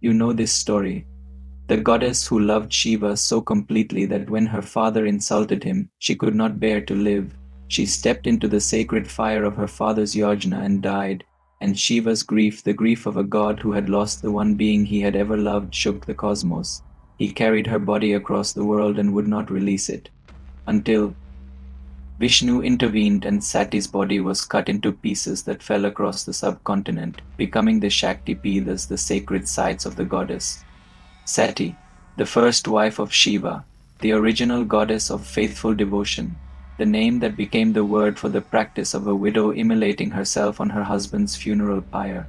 You know this story. The goddess who loved Shiva so completely that when her father insulted him, she could not bear to live. She stepped into the sacred fire of her father's yajna and died, and Shiva's grief, the grief of a god who had lost the one being he had ever loved, shook the cosmos. He carried her body across the world and would not release it. Until Vishnu intervened and Sati's body was cut into pieces that fell across the subcontinent, becoming the Shakti Peethas, the sacred sites of the goddess. Sati, the first wife of Shiva, the original goddess of faithful devotion, the name that became the word for the practice of a widow immolating herself on her husband's funeral pyre.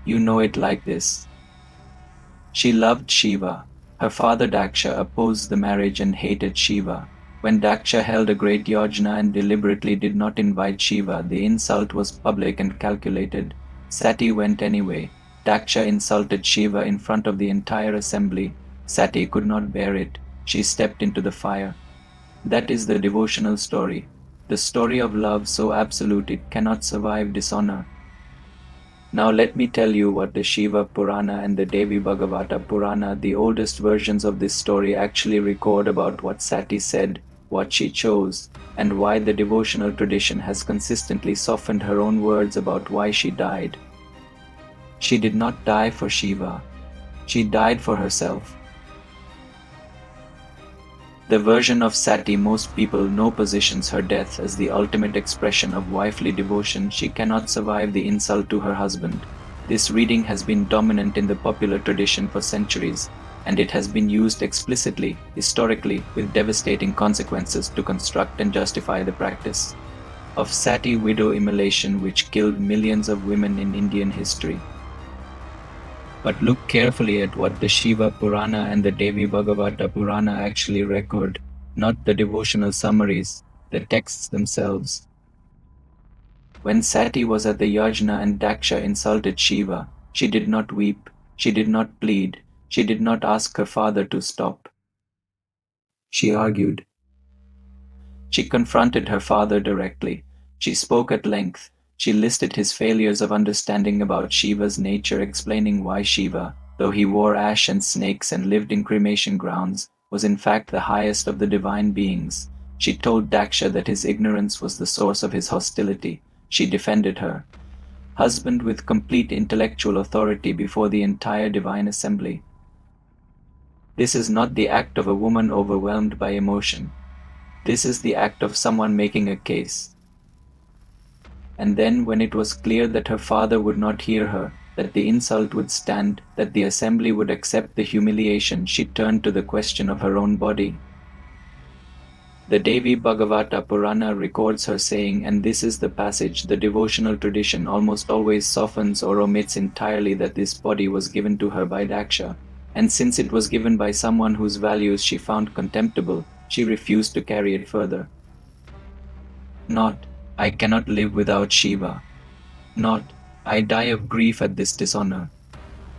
You know it like this. She loved Shiva. Her father Daksha opposed the marriage and hated Shiva. When Daksha held a great yajna and deliberately did not invite Shiva, the insult was public and calculated. Sati went anyway. Daksha insulted Shiva in front of the entire assembly. Sati could not bear it. She stepped into the fire. That is the devotional story. The story of love so absolute it cannot survive dishonor. Now let me tell you what the Shiva Purana and the Devi Bhagavata Purana, the oldest versions of this story, actually record about what Sati said, what she chose, and why the devotional tradition has consistently softened her own words about why she died. She did not die for Shiva. She died for herself. The version of Sati most people know positions her death as the ultimate expression of wifely devotion. She cannot survive the insult to her husband. This reading has been dominant in the popular tradition for centuries, and it has been used explicitly, historically, with devastating consequences to construct and justify the practice of Sati widow immolation, which killed millions of women in Indian history. But look carefully at what the Shiva Purana and the Devi Bhagavata Purana actually record, not the devotional summaries, the texts themselves. When Sati was at the yajna and Daksha insulted Shiva, she did not weep, she did not plead, she did not ask her father to stop. She argued. She confronted her father directly. She spoke at length. She listed his failures of understanding about Shiva's nature, explaining why Shiva, though he wore ash and snakes and lived in cremation grounds, was in fact the highest of the divine beings. She told Daksha that his ignorance was the source of his hostility. She defended her husband with complete intellectual authority before the entire divine assembly. This is not the act of a woman overwhelmed by emotion. This is the act of someone making a case. And then, when it was clear that her father would not hear her, that the insult would stand, that the assembly would accept the humiliation, she turned to the question of her own body. The Devi Bhagavata Purana records her saying, and this is the passage: the devotional tradition almost always softens or omits entirely that this body was given to her by Daksha, and since it was given by someone whose values she found contemptible, she refused to carry it further. Not, I cannot live without Shiva. Not, I die of grief at this dishonor.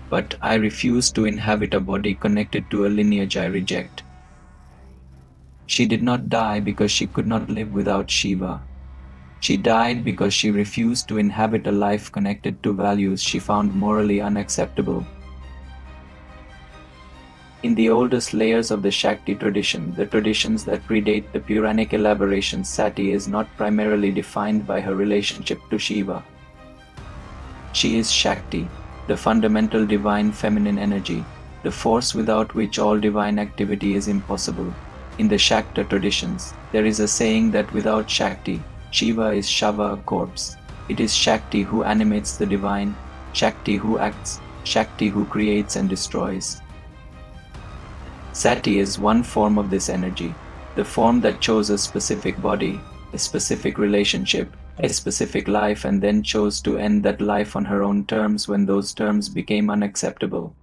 But I refuse to inhabit a body connected to a lineage I reject. She did not die because she could not live without Shiva. She died because she refused to inhabit a life connected to values she found morally unacceptable. In the oldest layers of the Shakti tradition, the traditions that predate the Puranic elaborations, Sati is not primarily defined by her relationship to Shiva. She is Shakti, the fundamental divine feminine energy, the force without which all divine activity is impossible. In the Shakta traditions, there is a saying that without Shakti, Shiva is Shava, a corpse. It is Shakti who animates the divine, Shakti who acts, Shakti who creates and destroys. Sati is one form of this energy, the form that chose a specific body, a specific relationship, a specific life, and then chose to end that life on her own terms when those terms became unacceptable.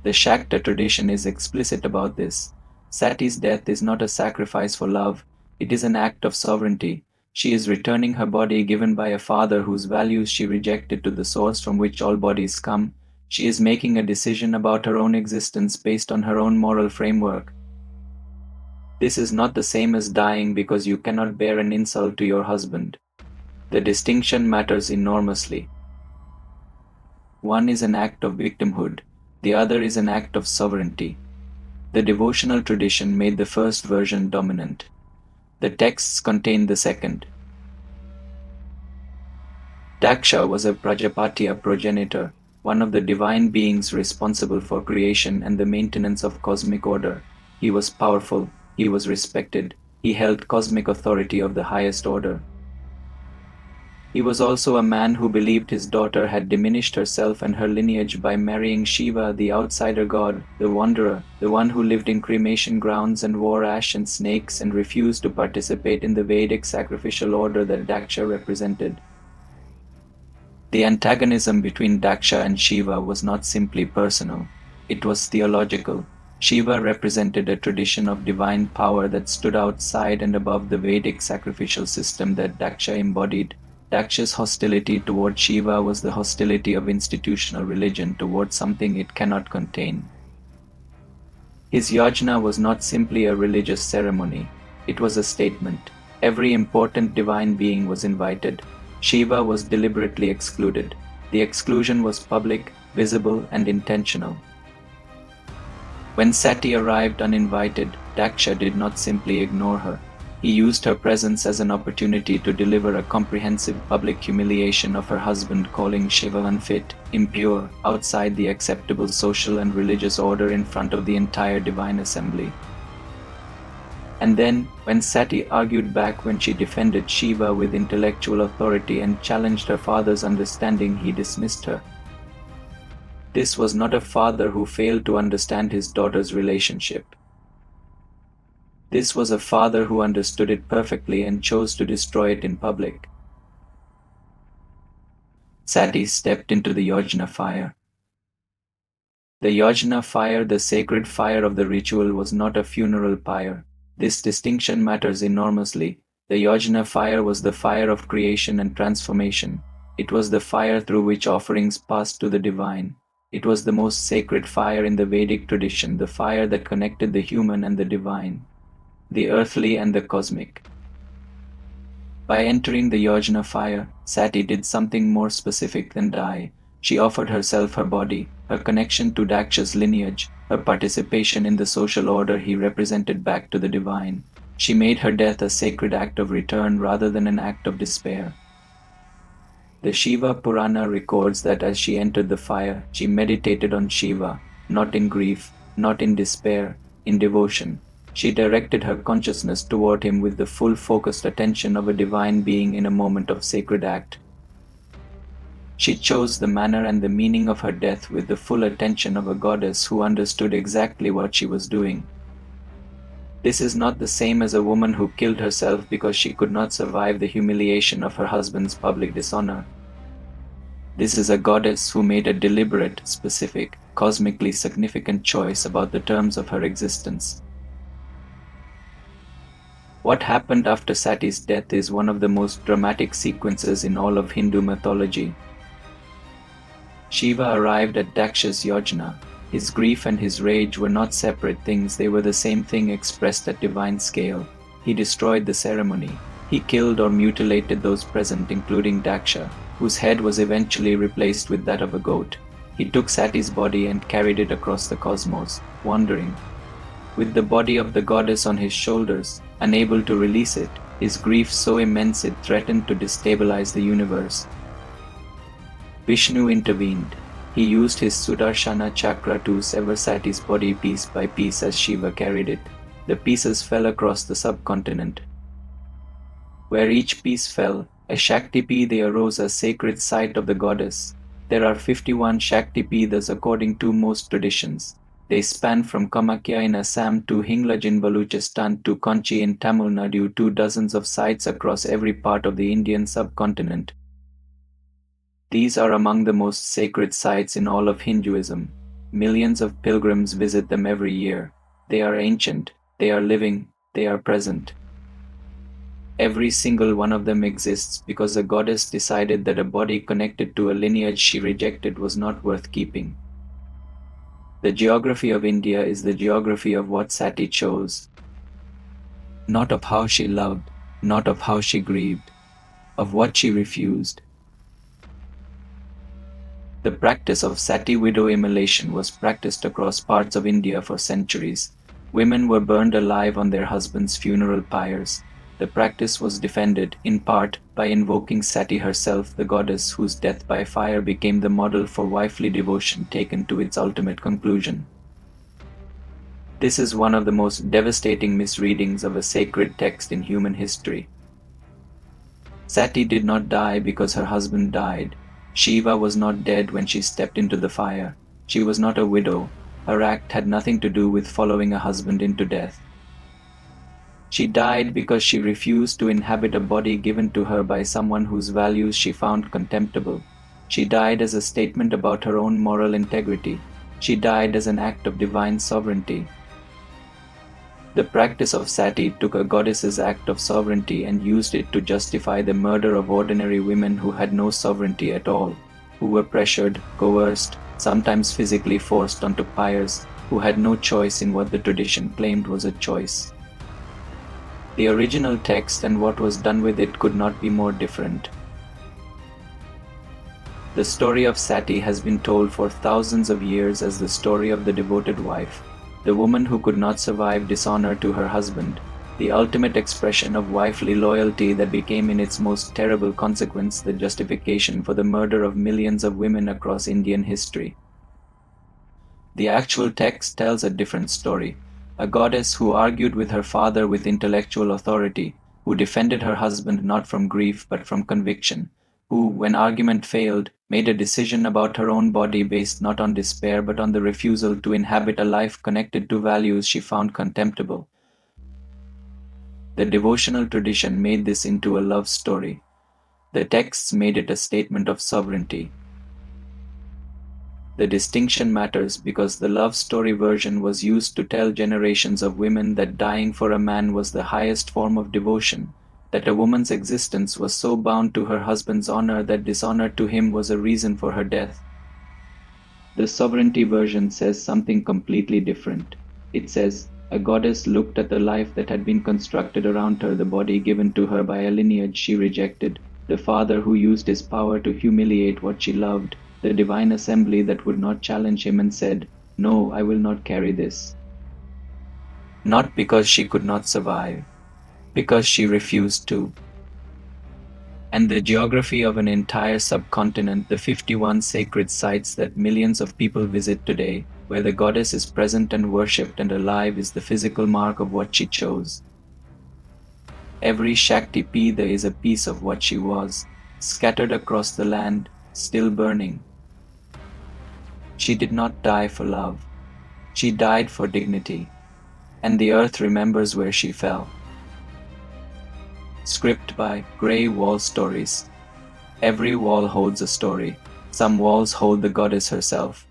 The Shakta tradition is explicit about this. Sati's death is not a sacrifice for love, it is an act of sovereignty. She is returning her body given by a father whose values she rejected to the source from which all bodies come. She is making a decision about her own existence based on her own moral framework. This is not the same as dying because you cannot bear an insult to your husband. The distinction matters enormously. One is an act of victimhood, the other is an act of sovereignty. The devotional tradition made the first version dominant. The texts contained the second. Daksha was a Prajapatiya progenitor, one of the divine beings responsible for creation and the maintenance of cosmic order. He was powerful, he was respected, he held cosmic authority of the highest order. He was also a man who believed his daughter had diminished herself and her lineage by marrying Shiva, the outsider god, the wanderer, the one who lived in cremation grounds and wore ash and snakes and refused to participate in the Vedic sacrificial order that Daksha represented. The antagonism between Daksha and Shiva was not simply personal, it was theological. Shiva represented a tradition of divine power that stood outside and above the Vedic sacrificial system that Daksha embodied. Daksha's hostility toward Shiva was the hostility of institutional religion toward something it cannot contain. His yajna was not simply a religious ceremony, it was a statement. Every important divine being was invited. Shiva was deliberately excluded. The exclusion was public, visible, and intentional. When Sati arrived uninvited, Daksha did not simply ignore her. He used her presence as an opportunity to deliver a comprehensive public humiliation of her husband, calling Shiva unfit, impure, outside the acceptable social and religious order in front of the entire divine assembly. And then, when Sati argued back when she defended Shiva with intellectual authority and challenged her father's understanding, he dismissed her. This was not a father who failed to understand his daughter's relationship. This was a father who understood it perfectly and chose to destroy it in public. Sati stepped into the yajna fire. The yajna fire, the sacred fire of the ritual, was not a funeral pyre. This distinction matters enormously. The yajna fire was the fire of creation and transformation. It was the fire through which offerings passed to the divine. It was the most sacred fire in the Vedic tradition, the fire that connected the human and the divine, the earthly and the cosmic. By entering the yajna fire, Sati did something more specific than die. She offered herself, her body, her connection to Daksha's lineage, her participation in the social order he represented back to the divine. She made her death a sacred act of return rather than an act of despair. The Shiva Purana records that as she entered the fire, she meditated on Shiva, not in grief, not in despair, in devotion. She directed her consciousness toward him with the full focused attention of a divine being in a moment of sacred act. She chose the manner and the meaning of her death with the full attention of a goddess who understood exactly what she was doing. This is not the same as a woman who killed herself because she could not survive the humiliation of her husband's public dishonor. This is a goddess who made a deliberate, specific, cosmically significant choice about the terms of her existence. What happened after Sati's death is one of the most dramatic sequences in all of Hindu mythology. Shiva arrived at Daksha's yajna. His grief and his rage were not separate things, they were the same thing expressed at divine scale. He destroyed the ceremony. He killed or mutilated those present, including Daksha, whose head was eventually replaced with that of a goat. He took Sati's body and carried it across the cosmos, wandering. With the body of the goddess on his shoulders, unable to release it, his grief so immense it threatened to destabilize the universe. Vishnu intervened. He used his Sudarshana chakra to sever Sati's body piece by piece as Shiva carried it. The pieces fell across the subcontinent. Where each piece fell, a Shakti Peethas arose, a sacred site of the goddess. There are 51 Shakti Peethas according to most traditions. They span from Kamakhya in Assam to Hinglaj in Baluchistan to Konchi in Tamil Nadu to dozens of sites across every part of the Indian subcontinent. These are among the most sacred sites in all of Hinduism. Millions of pilgrims visit them every year. They are ancient, they are living, they are present. Every single one of them exists because a goddess decided that a body connected to a lineage she rejected was not worth keeping. The geography of India is the geography of what Sati chose. Not of how she loved, not of how she grieved, of what she refused. The practice of Sati widow immolation was practiced across parts of India for centuries. Women were burned alive on their husbands' funeral pyres. The practice was defended, in part, by invoking Sati herself, the goddess whose death by fire became the model for wifely devotion taken to its ultimate conclusion. This is one of the most devastating misreadings of a sacred text in human history. Sati did not die because her husband died. Shiva was not dead when she stepped into the fire. She was not a widow. Her act had nothing to do with following a husband into death. She died because she refused to inhabit a body given to her by someone whose values she found contemptible. She died as a statement about her own moral integrity. She died as an act of divine sovereignty. The practice of Sati took a goddess's act of sovereignty and used it to justify the murder of ordinary women who had no sovereignty at all, who were pressured, coerced, sometimes physically forced onto pyres, who had no choice in what the tradition claimed was a choice. The original text and what was done with it could not be more different. The story of Sati has been told for thousands of years as the story of the devoted wife, the woman who could not survive dishonor to her husband, the ultimate expression of wifely loyalty that became in its most terrible consequence the justification for the murder of millions of women across Indian history. The actual text tells a different story. A goddess who argued with her father with intellectual authority, who defended her husband not from grief but from conviction, who, when argument failed, made a decision about her own body based not on despair but on the refusal to inhabit a life connected to values she found contemptible. The devotional tradition made this into a love story. The texts made it a statement of sovereignty. The distinction matters because the love story version was used to tell generations of women that dying for a man was the highest form of devotion, that a woman's existence was so bound to her husband's honor that dishonor to him was a reason for her death. The sovereignty version says something completely different. It says, a goddess looked at the life that had been constructed around her, the body given to her by a lineage she rejected, the father who used his power to humiliate what she loved, the divine assembly that would not challenge him, and said, "No, I will not carry this." Not because she could not survive, because she refused to. And the geography of an entire subcontinent, the 51 sacred sites that millions of people visit today, where the goddess is present and worshipped and alive, is the physical mark of what she chose. Every Shakti Peethas is a piece of what she was, scattered across the land, still burning. She did not die for love. She died for dignity. And the earth remembers where she fell. Script by Grey Wall Stories. Every wall holds a story. Some walls hold the goddess herself.